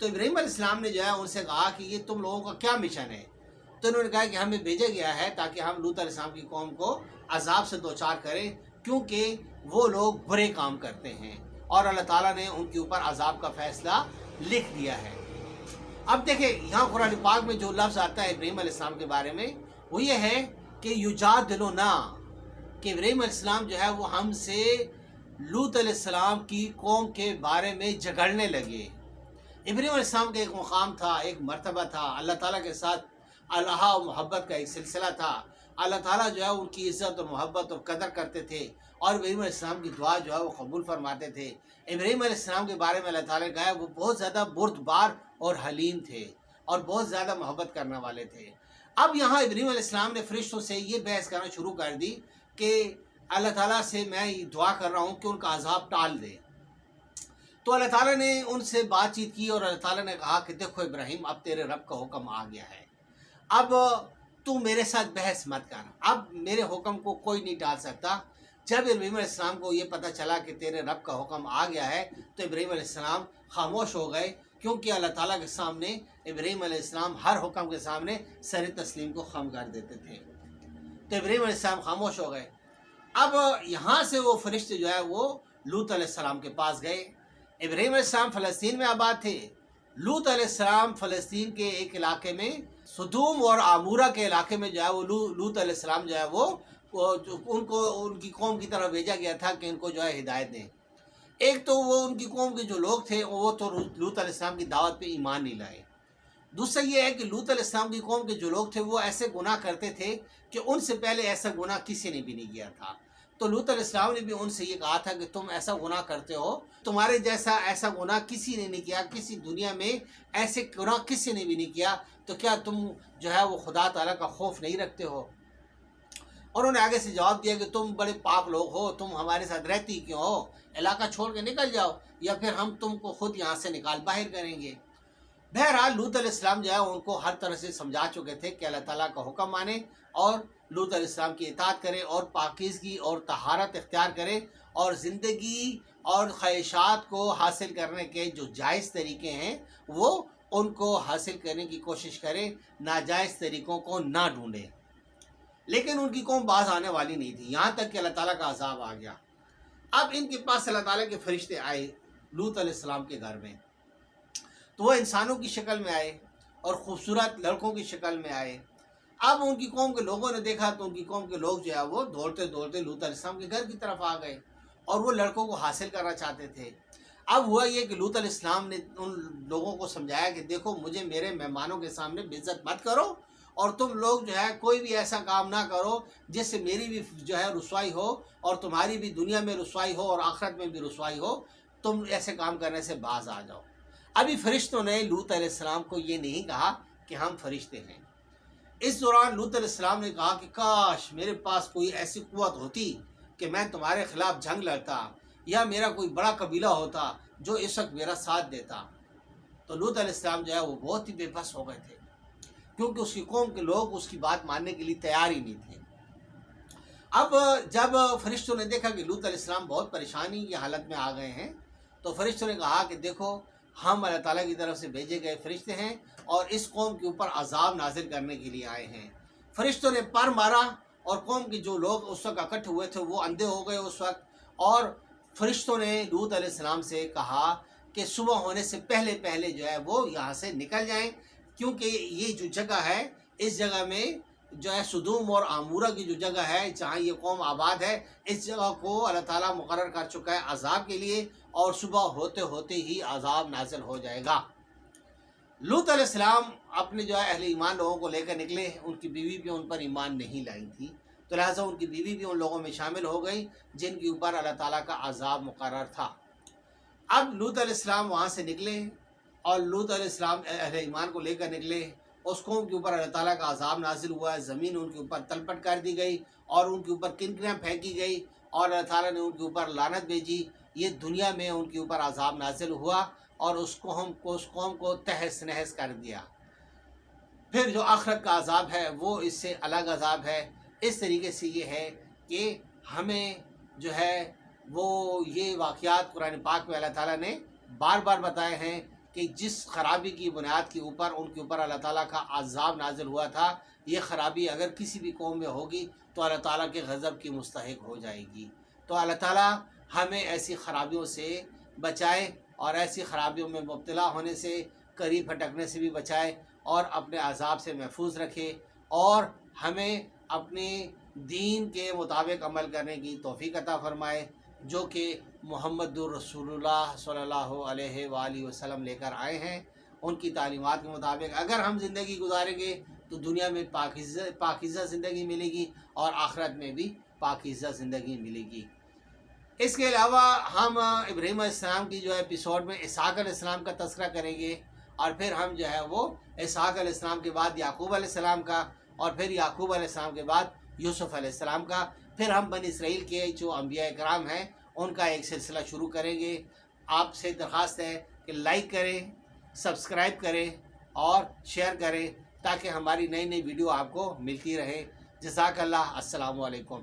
تو ابراہیم علیہ السلام نے جو ہے ان سے کہا کہ یہ تم لوگوں کا کیا مشن ہے؟ تو انہوں نے کہا کہ ہمیں بھیجا گیا ہے تاکہ ہم لوط علیہ السلام کی قوم کو عذاب سے دوچار کریں، کیونکہ وہ لوگ برے کام کرتے ہیں اور اللہ تعالیٰ نے ان کے اوپر عذاب کا فیصلہ لکھ دیا ہے۔ اب دیکھیں یہاں قرآن پاک میں جو لفظ آتا ہے ابراہیم علیہ السلام کے بارے میں وہ یہ ہے کہ یجادلونا، کہ ابراہیم علیہ السلام جو ہے وہ ہم سے لوط علیہ السلام کی قوم کے بارے میں جھگڑنے لگے۔ ابراہیم علیہ السلام کا ایک مقام تھا، ایک مرتبہ تھا، اللہ تعالیٰ کے ساتھ اللہ و محبت کا ایک سلسلہ تھا، اللہ تعالیٰ جو ہے ان کی عزت اور محبت اور قدر کرتے تھے اور ابراہیم علیہ السلام کی دعا جو ہے وہ قبول فرماتے تھے۔ ابراہیم علیہ السلام کے بارے میں اللہ تعالیٰ نے کہا ہے وہ بہت زیادہ بردبار اور حلیم تھے اور بہت زیادہ محبت کرنے والے تھے۔ اب یہاں ابراہیم علیہ السلام نے فرشتوں سے یہ بحث کرنا شروع کر دی کہ اللہ تعالیٰ سے میں یہ دعا کر رہا ہوں کہ ان کا عذاب ٹال دے۔ تو اللہ تعالیٰ نے ان سے بات چیت کی اور اللہ تعالیٰ نے کہا کہ دیکھو ابراہیم، اب تیرے رب کا حکم آ گیا ہے، اب تو میرے ساتھ بحث مت کر، اب میرے حکم کو کوئی نہیں ٹال سکتا۔ جب ابراہیم علیہ السلام کو یہ پتہ چلا کہ تیرے رب کا حکم آ گیا ہے تو ابراہیم علیہ السلام خاموش ہو گئے، کیونکہ اللہ تعالیٰ کے سامنے ابراہیم علیہ السلام ہر حکم کے سامنے سر تسلیم کو خم کر دیتے تھے۔ تو ابراہیم علیہ السلام خاموش ہو گئے۔ اب یہاں سے وہ فرشتے جو ہے وہ لوط علیہ السلام کے پاس گئے۔ ابراہیم علیہ السلام فلسطین میں آباد تھے، لوط علیہ السلام فلسطین کے ایک علاقے میں سدوم اور عمورہ کے علاقے میں جو ہے وہ لوط علیہ السلام جو ہے وہ ان کو ان کی قوم کی طرف بھیجا گیا تھا کہ ان کو جو ہے ہدایت دیں۔ ایک تو وہ ان کی قوم کے جو لوگ تھے وہ تو لوط علیہ السلام کی دعوت پہ ایمان نہیں لائے، دوسرا یہ ہے کہ لوط علیہ السلام کی قوم کے جو لوگ تھے وہ ایسے گناہ کرتے تھے کہ ان سے پہلے ایسا گناہ کسی نے بھی نہیں کیا تھا۔ تو لوط علیہ السلام نے بھی ان سے یہ کہا تھا کہ تم ایسا گناہ کرتے ہو، تمہارے جیسا ایسا گناہ کسی نے نہیں کیا، کسی دنیا میں ایسے گناہ کسی نے بھی نہیں کیا، تو کیا تم جو ہے وہ خدا تعالیٰ کا خوف نہیں رکھتے ہو؟ اور انہوں نے آگے سے جواب دیا کہ تم بڑے پاک لوگ ہو، تم ہمارے ساتھ رہتی کیوں ہو؟ علاقہ چھوڑ کے نکل جاؤ یا پھر ہم تم کو خود یہاں سے نکال باہر کریں گے۔ بہرحال لوط علیہ السلام جو ہے ان کو ہر طرح سے سمجھا چکے تھے کہ اللہ تعالیٰ کا حکم مانے اور لوط علیہ السلام کی اطاعت کرے اور پاکیزگی اور طہارت اختیار کرے اور زندگی اور خواہشات کو حاصل کرنے کے جو جائز طریقے ہیں وہ ان کو حاصل کرنے کی کوشش کرے، ناجائز طریقوں کو نہ ڈھونڈے۔ لیکن ان کی قوم باز آنے والی نہیں تھی، یہاں تک کہ اللہ تعالیٰ کا عذاب آ گیا۔ اب ان کے پاس اللہ تعالیٰ کے فرشتے آئے لوط علیہ السلام کے گھر میں، تو وہ انسانوں کی شکل میں آئے اور خوبصورت لڑکوں کی شکل میں آئے۔ اب ان کی قوم کے لوگوں نے دیکھا تو ان کی قوم کے لوگ جو ہے وہ دوڑتے دوڑتے لوط علیہ السلام کے گھر کی طرف آ گئے اور وہ لڑکوں کو حاصل کرنا چاہتے تھے۔ اب ہوا یہ کہ لوط علیہ السلام نے ان لوگوں کو سمجھایا کہ دیکھو مجھے میرے مہمانوں کے سامنے بے عزت مت کرو، اور تم لوگ جو ہے کوئی بھی ایسا کام نہ کرو جس سے میری بھی جو ہے رسوائی ہو اور تمہاری بھی دنیا میں رسوائی ہو اور آخرت میں بھی رسوائی ہو، تم ایسے کام کرنے سے باز آ جاؤ۔ ابھی فرشتوں نے لوط علیہ السلام کو یہ نہیں کہا کہ ہم فرشتے ہیں۔ اس دوران لوط علیہ السلام نے کہا کہ کاش میرے پاس کوئی ایسی قوت ہوتی کہ میں تمہارے خلاف جنگ لڑتا، یا میرا کوئی بڑا قبیلہ ہوتا جو اس وقت میرا ساتھ دیتا۔ تو لوط علیہ السلام جو ہے وہ بہت ہی بے بس ہو گئے تھے، کیونکہ اس کی قوم کے لوگ اس کی بات ماننے کے لیے تیار ہی نہیں تھے۔ اب جب فرشتوں نے دیکھا کہ لوط علیہ السلام بہت پریشانی کی حالت میں آ گئے ہیں، تو فرشتوں نے کہا کہ دیکھو ہم اللہ تعالیٰ کی طرف سے بھیجے گئے فرشتے ہیں اور اس قوم کے اوپر عذاب نازل کرنے کے لیے آئے ہیں۔ فرشتوں نے پر مارا اور قوم کے جو لوگ اس وقت اکٹھے ہوئے تھے وہ اندھے ہو گئے اس وقت، اور فرشتوں نے لوط علیہ السلام سے کہا کہ صبح ہونے سے پہلے پہلے جو ہے وہ یہاں سے نکل جائیں، کیونکہ یہ جو جگہ ہے اس جگہ میں جو ہے سدوم اور عمورہ کی جو جگہ ہے جہاں یہ قوم آباد ہے، اس جگہ کو اللہ تعالیٰ مقرر کر چکا ہے عذاب کے لیے، اور صبح ہوتے ہوتے ہی عذاب نازل ہو جائے گا۔ لوط علیہ السلام اپنے جو ہے اہل ایمان لوگوں کو لے کر نکلے، ان کی بیوی بھی ان پر ایمان نہیں لائی تھی، تو لہٰذا ان کی بیوی بھی ان لوگوں میں شامل ہو گئی جن کے اوپر اللہ تعالیٰ کا عذاب مقرر تھا۔ اب لوط علیہ السلام وہاں سے نکلے اور لوط علیہ السلام اہل ایمان کو لے کر نکلے، اس قوم کے اوپر اللہ تعالیٰ کا عذاب نازل ہوا، زمین ان کے اوپر تلپٹ کر دی گئی اور ان کے اوپر کنکریاں پھینکی گئی اور اللہ تعالیٰ نے ان کے اوپر لعنت بھیجی۔ یہ دنیا میں ان کے اوپر عذاب نازل ہوا اور اس قوم کو تہس نہس کر دیا۔ پھر جو آخرت کا عذاب ہے وہ اس سے الگ عذاب ہے۔ اس طریقے سے یہ ہے کہ ہمیں جو ہے وہ یہ واقعات قرآن پاک میں اللہ تعالیٰ نے بار بار بتائے ہیں کہ جس خرابی کی بنیاد کے اوپر ان کے اوپر اللہ تعالیٰ کا عذاب نازل ہوا تھا، یہ خرابی اگر کسی بھی قوم میں ہوگی تو اللہ تعالیٰ کے غضب کی مستحق ہو جائے گی۔ تو اللہ تعالیٰ ہمیں ایسی خرابیوں سے بچائے اور ایسی خرابیوں میں مبتلا ہونے سے، قریب پھٹکنے سے بھی بچائے اور اپنے عذاب سے محفوظ رکھے، اور ہمیں اپنے دین کے مطابق عمل کرنے کی توفیق عطا فرمائے، جو کہ محمد الرسول اللہ صلی اللہ علیہ وآلہ وسلم لے کر آئے ہیں۔ ان کی تعلیمات کے مطابق اگر ہم زندگی گزاریں گے تو دنیا میں پاکیزہ زندگی ملے گی اور آخرت میں بھی پاکیزہ زندگی ملے گی۔ اس کے علاوہ ہم ابراہیم علیہ السلام کی جو ہے ایپیسوڈ میں اسحاق علیہ السلام کا تذکرہ کریں گے، اور پھر ہم جو ہے وہ اسحاق علیہ السلام کے بعد یعقوب علیہ السلام کا، اور پھر یعقوب علیہ السلام کے بعد یوسف علیہ السلام کا، پھر ہم بنی اسرائیل کے جو انبیاء کرام ہیں ان کا ایک سلسلہ شروع کریں گے۔ آپ سے درخواست ہے کہ لائک کریں، سبسکرائب کریں اور شیئر کریں تاکہ ہماری نئی نئی ویڈیو آپ کو ملتی رہے۔ جزاک اللہ۔ السلام علیکم۔